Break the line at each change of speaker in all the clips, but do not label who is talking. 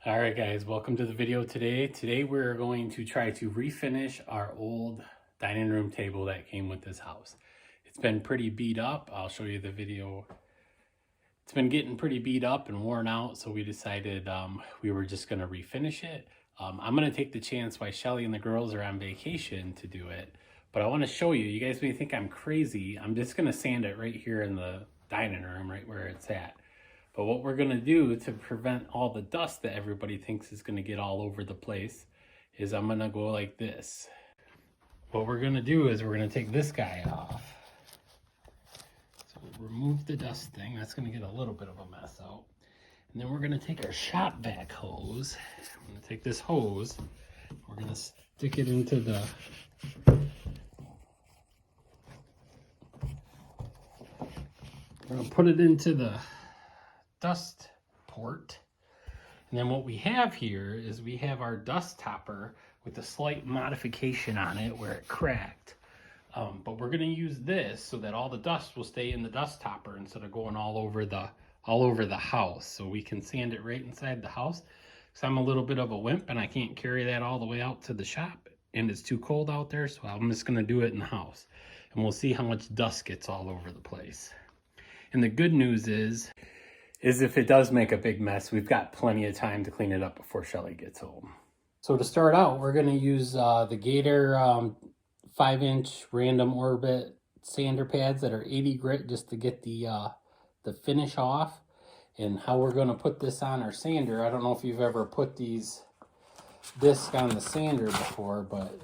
All right, guys, welcome to the video today. Today we're going to try to refinish our old dining room table that came with this house. It's been pretty beat up. I'll show you the video. It's been getting pretty beat up and worn out, so we decided we were just going to refinish it. I'm going to take the chance while Shelly and the girls are on vacation to do it, but I want to show you. You guys may think I'm crazy. I'm just going to sand it right here in the dining room, right where it's at. But what we're gonna do to prevent all the dust that everybody thinks is gonna get all over the place is I'm gonna go like this. What we're gonna do is we're gonna take this guy off. So we'll remove the dust thing. That's gonna get a little bit of a mess out. And then we're gonna take our shop vac hose. I'm gonna take this hose. We're gonna stick it into the we're gonna put it into the dust port. And then what we have here is we have our Dustopper with a slight modification on it where it cracked. But we're going to use this so that all the dust will stay in the Dustopper instead of going all over the house. So we can sand it right inside the house. So I'm a little bit of a wimp and I can't carry that all the way out to the shop and it's too cold out there. So I'm just going to do it in the house and we'll see how much dust gets all over the place. And the good news is if it does make a big mess, we've got plenty of time to clean it up before Shelly gets home. So to start out, we're going to use the Gator 5-inch random orbit sander pads that are 80 grit just to get the finish off. And how we're going to put this on our sander, I don't know if you've ever put these discs on the sander before, but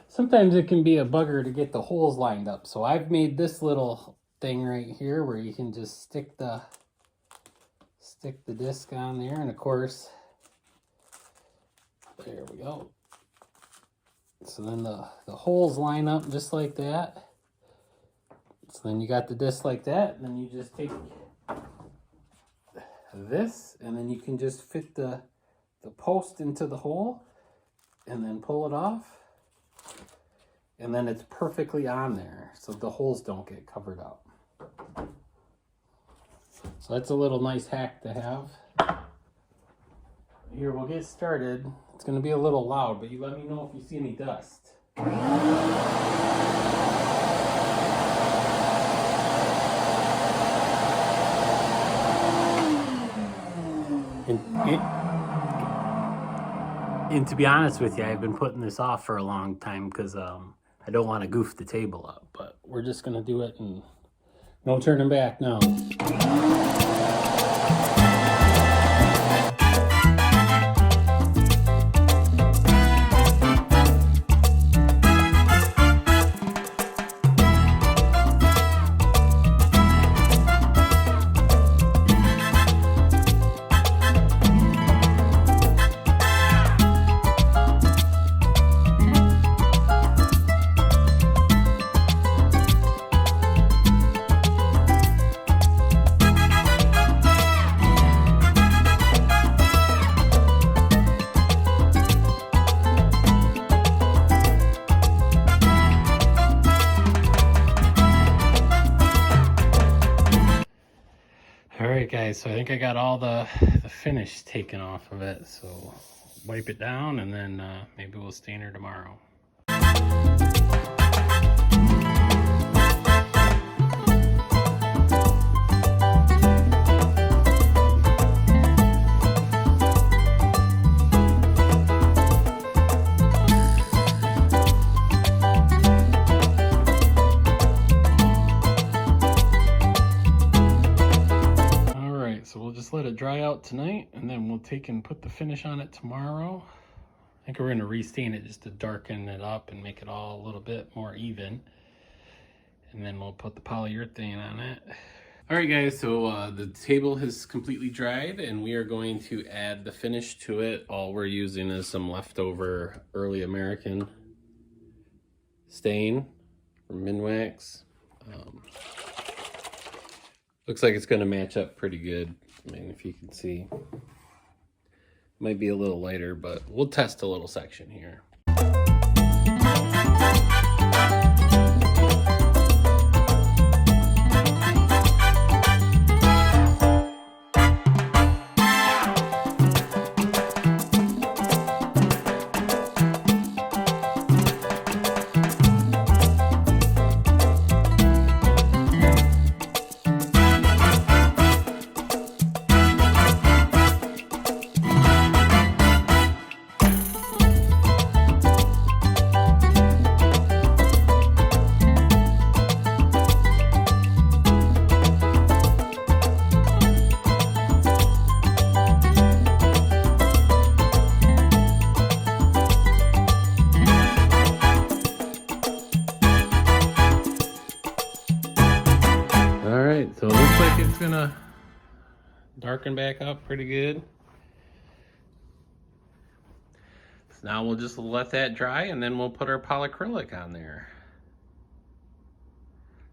sometimes it can be a bugger to get the holes lined up. So I've made this little thing right here where you can just stick the disc on there, and of course, there we go. So then the holes line up just like that. So then you got the disc like that, and then you just take this, and then you can just fit the post into the hole, and then pull it off, and then it's perfectly on there, so the holes don't get covered up. So that's a little nice hack to have. Here, we'll get started. It's going to be a little loud, but you let me know if you see any dust. And to be honest with you, I've been putting this off for a long time because I don't want to goof the table up, but we're just going to do it and no turning back now. Alright guys, so I think I got all the finish taken off of it, so wipe it down and then maybe we'll stain her tomorrow. Let it dry out tonight and then we'll take and put the finish on it tomorrow. I think we're going to restain it just to darken it up and make it all a little bit more even, and then we'll put the polyurethane on it. All right guys, so the table has completely dried and we are going to add the finish to it. All we're using is some leftover early American stain from Minwax. Looks like it's going to match up pretty good. I mean, if you can see, might be a little lighter, but we'll test a little section here. arcing back up pretty good. So now we'll just let that dry and then we'll put our polyacrylic on there.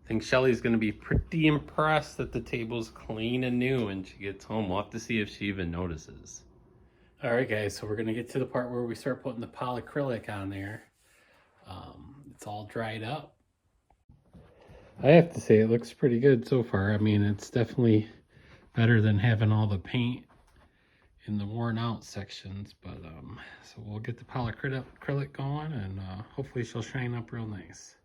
I think Shelly's gonna be pretty impressed that the table's clean and new when she gets home. We'll have to see if she even notices. All right, guys, so we're gonna get to the part where we start putting the polyacrylic on there. It's all dried up. I have to say it looks pretty good so far. I mean, it's definitely better than having all the paint in the worn out sections, but so we'll get the polyacrylic going and hopefully she'll shine up real nice.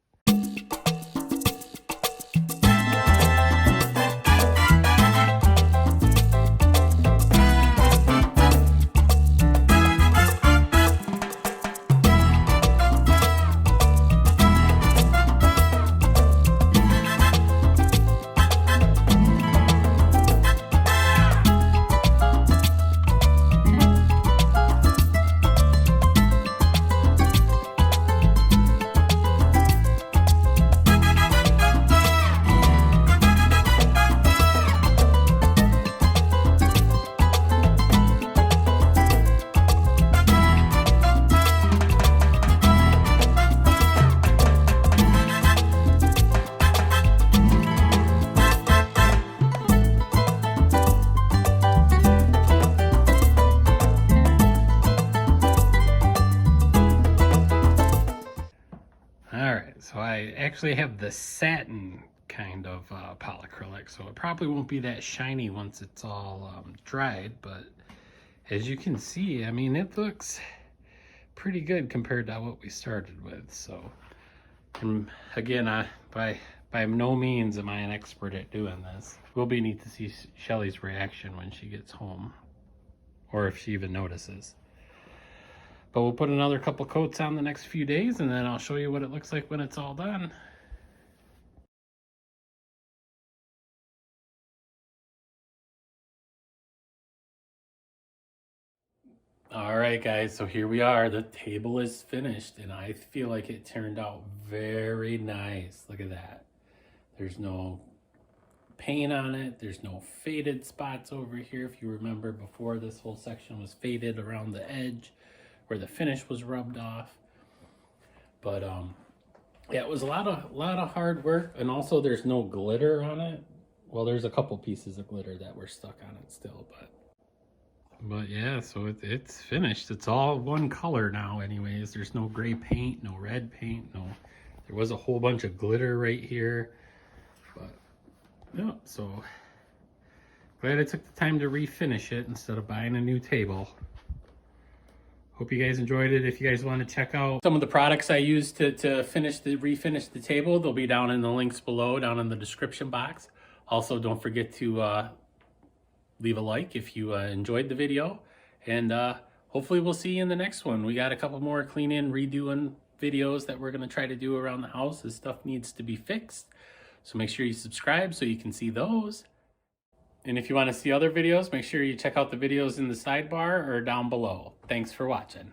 So I actually have the satin kind of polyacrylic, so it probably won't be that shiny once it's all dried, but as you can see, I mean, it looks pretty good compared to what we started with. So, and again, by no means am I an expert at doing this. It will be neat to see Shelly's reaction when she gets home, or if she even notices. But we'll put another couple coats on the next few days, and then I'll show you what it looks like when it's all done. All right, guys, so here we are. The table is finished, and I feel like it turned out very nice. Look at that. There's no paint on it. There's no faded spots over here. If you remember before, this whole section was faded around the edge where the finish was rubbed off. But yeah, it was a lot of hard work, and also there's no glitter on it. Well, there's a couple pieces of glitter that were stuck on it still, but yeah, so it's finished. It's all one color now anyways. There's no gray paint, no red paint, no. There was a whole bunch of glitter right here, but yeah, so glad I took the time to refinish it instead of buying a new table. Hope you guys enjoyed it. If you guys want to check out some of the products I used to refinish the table, they'll be down in the links below, down in the description box. Also, don't forget to leave a like if you enjoyed the video, and hopefully we'll see you in the next one. We got a couple more cleaning, redoing videos that we're going to try to do around the house. This stuff needs to be fixed, so make sure you subscribe so you can see those. And if you want to see other videos, make sure you check out the videos in the sidebar or down below. Thanks for watching.